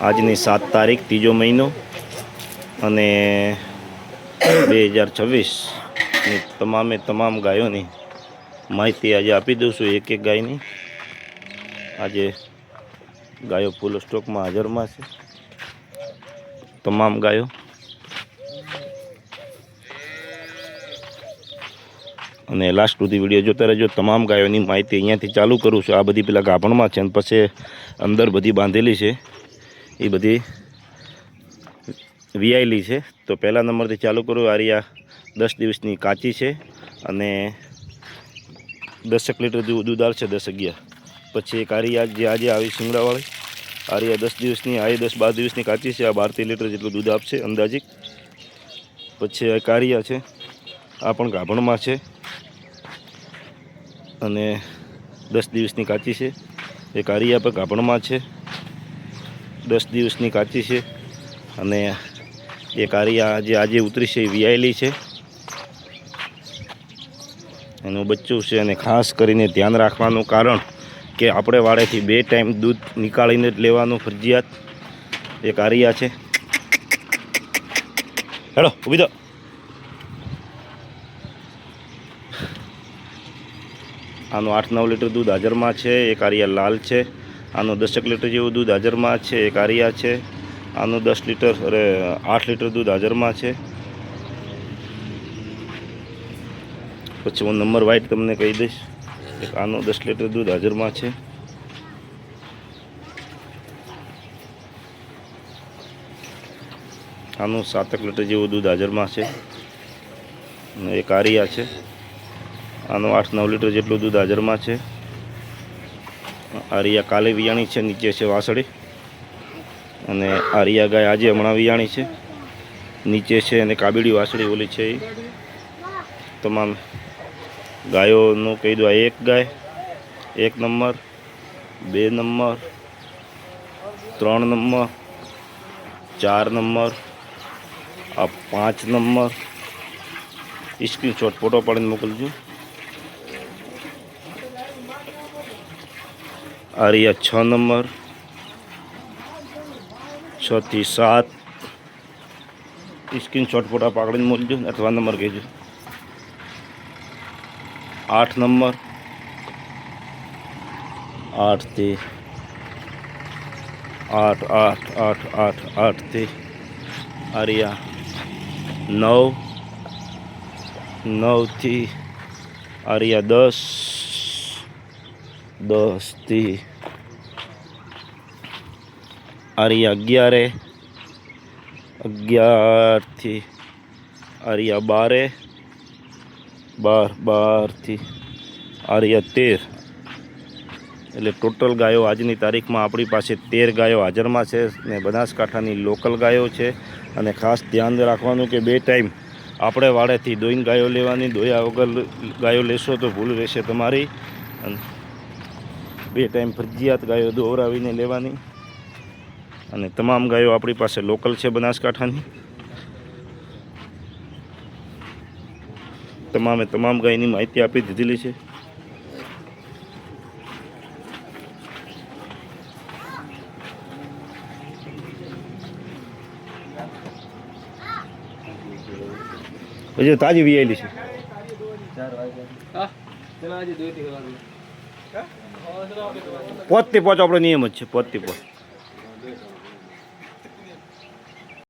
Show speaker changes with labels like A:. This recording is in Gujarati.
A: આજની 7 તારીખ 3જો મહિનો અને 2026ની તમામ ગાયોની માહિતી આજે આપી દઉં છું, એક એક ગાયની. આજે ગાયો ફૂલ સ્ટોકમાં હાજરમાં છે, તમામ ગાયો. અને લાસ્ટ સુધી વિડીયો જોતા રહેજો. તમામ ગાયોની માહિતી અહીંયાથી ચાલુ કરું છું. આ બધી પેલા ગાભણમાં છે અને પછી અંદર બધી બાંધેલી છે, એ બધી વિયાયેલી છે. તો પહેલા નંબરથી ચાલુ કરું. આરિયા 10 દિવસની કાચી છે અને 10 લીટર દૂધ આવશે, 10-11. પછી એક આરિયા જે આજે આવી શિંગડાવાળી આરિયા 10 દિવસની, આ 10-12 દિવસની કાચી છે. આ 12 લીટર જેટલું દૂધ આપશે અંદાજિક. પછી એક આરિયા છે, આ પણ ગાભણમાં છે અને 10 દિવસની કાચી છે. એક આરિયા પર ગાભણમાં છે, 10 દિવસની કાચી છે. અને એક આરિયા જે આજે ઉતરી છે એ વિયાયેલી છે, એનું બચ્ચું છે. અને ખાસ કરીને ધ્યાન રાખવાનું કારણ કે આપણે વાડેથી 2 ટાઈમ દૂધ નીકાળીને જ લેવાનું ફરજિયાત. એક આરિયા છે, હેડો ઊભી દો. આનું 8-9 લીટર દૂધ હાજરમાં છે. એક આરિયા લાલ છે, આનું 10 લીટર જેવું દૂધ હાજરમાં છે. એક આરિયા છે, આનું 8 લીટર દૂધ હાજરમાં છે. પછી હું નંબર વાઇટ તમને કહી દઈશ. એક આનું 10 લીટર દૂધ હાજરમાં છે. આનું 7 લીટર જેવું દૂધ હાજરમાં છે. અને એક આરિયા છે, આનું 8-9 લીટર જેટલું દૂધ હાજરમાં છે. આરિયા કાલે વિયાણી છે, નીચે છે વાસળી. અને આરિયા ગાય આજે હમણાં વિયાણી છે, નીચે છે. અને કાબીડી વાસળી ઓલી છે. એ તમામ ગાયોનું કહી દો. એક ગાય 1 નંબર, 2 નંબર, 3 નંબર, 4 નંબર, આ 5 નંબર. સ્ક્રીનશોટ ફોટો પાડીને મોકલજો. આરિયા 6 નંબર, 6 થી 7. સ્ક્રીનશોટ ફોટા પાડીને મોકલજો અથવા નંબર કહેજો. 8 નંબર, 8 થી 8 થી આરિયા 9, 9 થી આરિયા 10 થી આરિયા 11 થી આરિયા 12 થી આરિયા 13. એટલે ટોટલ ગાયો આજની તારીખમાં આપણી પાસે 13 ગાયો હાજરમાં છે ને બનાસકાંઠાની લોકલ ગાયો છે. અને ખાસ ધ્યાન રાખવાનું કે 2 ટાઈમ આપણે વાડેથી દોઈને ગાયો લેવાની. દોયા વગર ગાયો લેશો તો ભૂલ રહેશે તમારી. અને 2 ટાઈમ ફરજિયાત ગાયો દોવરાવીને લેવાની. અને તમામ ગાયો આપણી પાસે લોકલ છે બનાસકાંઠાની. તમામ ગાયની માહિતી આપી દીધેલી છે. હજી તાજી વિયાયેલી છે. 4 વાગે 5 થી 5 આપણો નિયમ જ છે. 5 થી 5